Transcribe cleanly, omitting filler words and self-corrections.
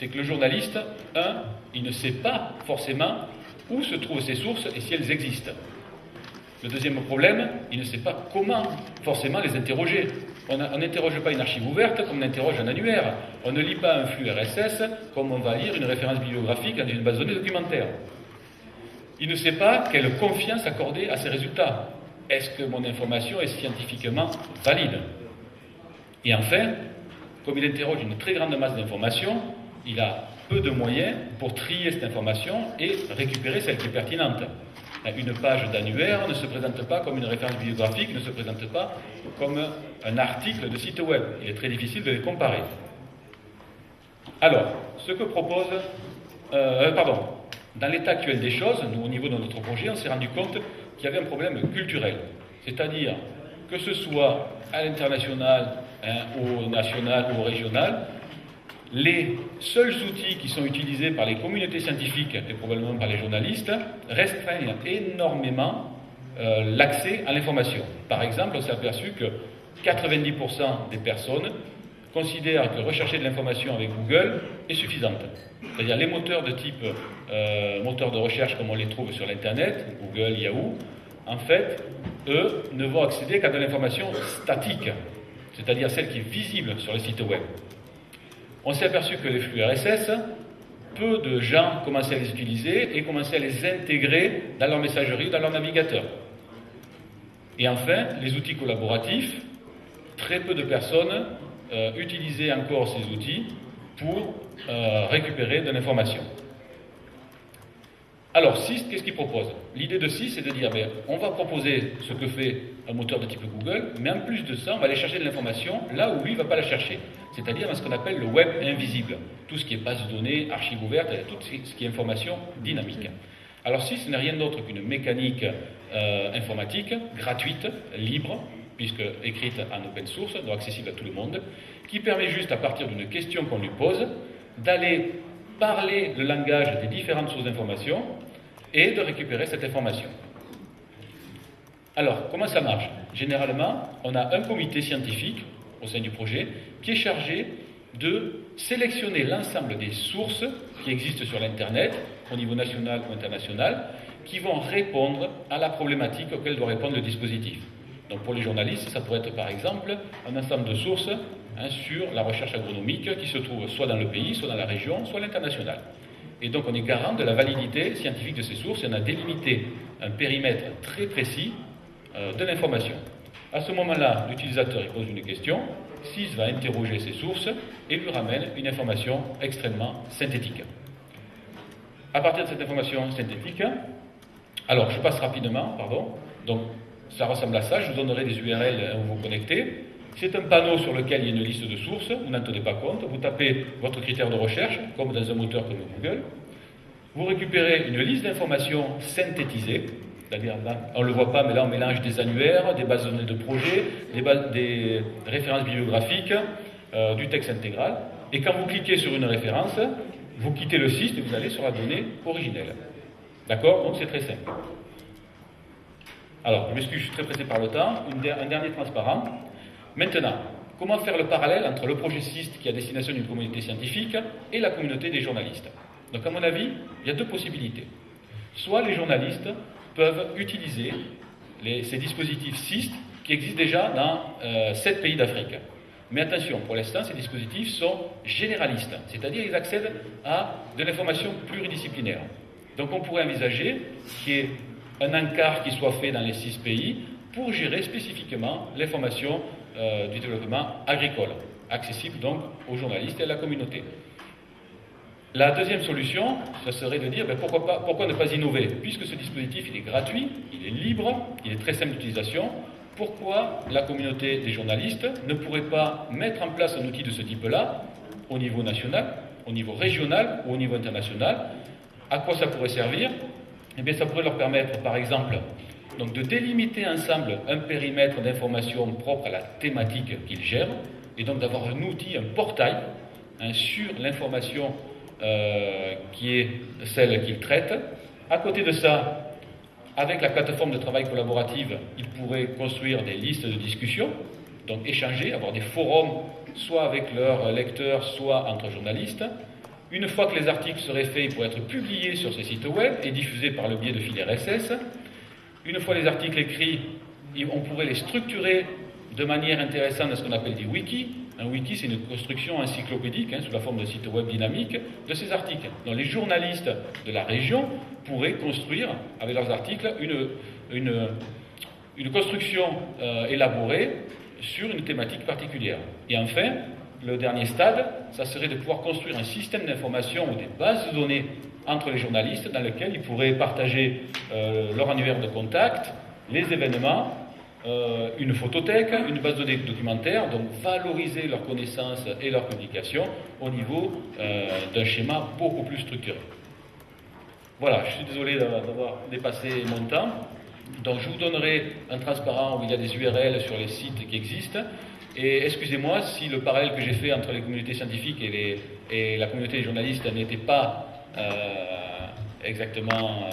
c'est que le journaliste, il ne sait pas forcément où se trouvent ses sources et si elles existent. Le deuxième problème, il ne sait pas comment forcément les interroger. On n'interroge pas une archive ouverte comme on interroge un annuaire. On ne lit pas un flux RSS comme on va lire une référence bibliographique dans une base de données documentaire. Il ne sait pas quelle confiance accorder à ces résultats. Est-ce que mon information est scientifiquement valide? Et enfin, comme il interroge une très grande masse d'informations, il a peu de moyens pour trier cette information et récupérer celle qui est pertinente. Une page d'annuaire ne se présente pas comme une référence bibliographique, ne se présente pas comme un article de site web. Il est très difficile de les comparer. Alors, ce que propose... dans l'état actuel des choses, nous, au niveau de notre projet, on s'est rendu compte qu'il y avait un problème culturel. C'est-à-dire que ce soit à l'international, au national ou au régional, les seuls outils qui sont utilisés par les communautés scientifiques et probablement par les journalistes restreignent énormément l'accès à l'information. Par exemple, on s'est aperçu que 90% des personnes considèrent que rechercher de l'information avec Google est suffisante. C'est-à-dire les moteurs de type moteurs de recherche comme on les trouve sur l'Internet, Google, Yahoo, en fait, eux ne vont accéder qu'à de l'information statique, c'est-à-dire celle qui est visible sur le site web. On s'est aperçu que les flux RSS, peu de gens commençaient à les utiliser et commençaient à les intégrer dans leur messagerie, dans leur navigateur. Et enfin, les outils collaboratifs, très peu de personnes utilisaient encore ces outils pour récupérer de l'information. Alors, SIS, qu'est-ce qu'il propose? L'idée de SIS, c'est de dire, on va proposer ce que fait un moteur de type Google, mais en plus de ça, on va aller chercher de l'information là où lui ne va pas la chercher, c'est-à-dire dans ce qu'on appelle le web invisible, tout ce qui est base de données, archives ouvertes, tout ce qui est information dynamique. Alors SIS n'est rien d'autre qu'une mécanique informatique, gratuite, libre, puisque écrite en open source, donc accessible à tout le monde, qui permet juste, à partir d'une question qu'on lui pose, d'aller parler le langage des différentes sources d'information et de récupérer cette information. Alors, comment ça marche? Généralement, on a un comité scientifique au sein du projet qui est chargé de sélectionner l'ensemble des sources qui existent sur l'Internet, au niveau national ou international, qui vont répondre à la problématique auquel doit répondre le dispositif. Donc pour les journalistes, ça pourrait être par exemple un ensemble de sources sur la recherche agronomique qui se trouve soit dans le pays, soit dans la région, soit à l'international. Et donc on est garant de la validité scientifique de ces sources et on a délimité un périmètre très précis de l'information. À ce moment-là, l'utilisateur il pose une question, SIS va interroger ces sources et lui ramène une information extrêmement synthétique. À partir de cette information synthétique, alors je passe rapidement, donc ça ressemble à ça, je vous donnerai des URL où vous connectez. C'est un panneau sur lequel il y a une liste de sources, vous n'en tenez pas compte, vous tapez votre critère de recherche, comme dans un moteur comme Google, vous récupérez une liste d'informations synthétisées, c'est-à-dire, on ne le voit pas, mais là on mélange des annuaires, des bases de données de projets, des références bibliographiques, du texte intégral, et quand vous cliquez sur une référence, vous quittez le site et vous allez sur la donnée originelle. D'accord? Donc c'est très simple. Alors, je m'excuse, je suis très pressé par le temps, un dernier transparent. Maintenant, comment faire le parallèle entre le projet SIST qui est à destination d'une communauté scientifique et la communauté des journalistes? Donc à mon avis, il y a deux possibilités. Soit les journalistes peuvent utiliser ces dispositifs SIST qui existent déjà dans 7 pays d'Afrique. Mais attention, pour l'instant, ces dispositifs sont généralistes, c'est-à-dire qu'ils accèdent à de l'information pluridisciplinaire. Donc on pourrait envisager qu'il y ait un encart qui soit fait dans les 6 pays pour gérer spécifiquement l'information du développement agricole, accessible donc aux journalistes et à la communauté. La deuxième solution, ce serait de dire pourquoi ne pas innover? Puisque ce dispositif il est gratuit, il est libre, il est très simple d'utilisation, pourquoi la communauté des journalistes ne pourrait pas mettre en place un outil de ce type-là au niveau national, au niveau régional ou au niveau international? À quoi ça pourrait servir? Eh bien, ça pourrait leur permettre, par exemple, donc de délimiter ensemble un périmètre d'information propre à la thématique qu'ils gèrent, et donc d'avoir un outil, un portail sur l'information qui est celle qu'ils traitent. À côté de ça, avec la plateforme de travail collaborative, ils pourraient construire des listes de discussion, donc échanger, avoir des forums, soit avec leurs lecteurs, soit entre journalistes, Une fois que les articles seraient faits, ils pourraient être publiés sur ces sites web et diffusés par le biais de fils RSS. Une fois les articles écrits, on pourrait les structurer de manière intéressante dans ce qu'on appelle des wikis. Un wiki, c'est une construction encyclopédique, sous la forme de site web dynamique, de ces articles. Donc les journalistes de la région pourraient construire, avec leurs articles, une construction élaborée sur une thématique particulière. Et enfin, le dernier stade, ça serait de pouvoir construire un système d'information ou des bases de données entre les journalistes dans lequel ils pourraient partager leur annuaire de contact, les événements, une photothèque, une base de données documentaire, donc valoriser leurs connaissances et leurs publications au niveau d'un schéma beaucoup plus structuré. Voilà, je suis désolé d'avoir dépassé mon temps. Donc je vous donnerai un transparent où il y a des URL sur les sites qui existent. Et excusez-moi si le parallèle que j'ai fait entre les communautés scientifiques et la communauté des journalistes n'était pas exactement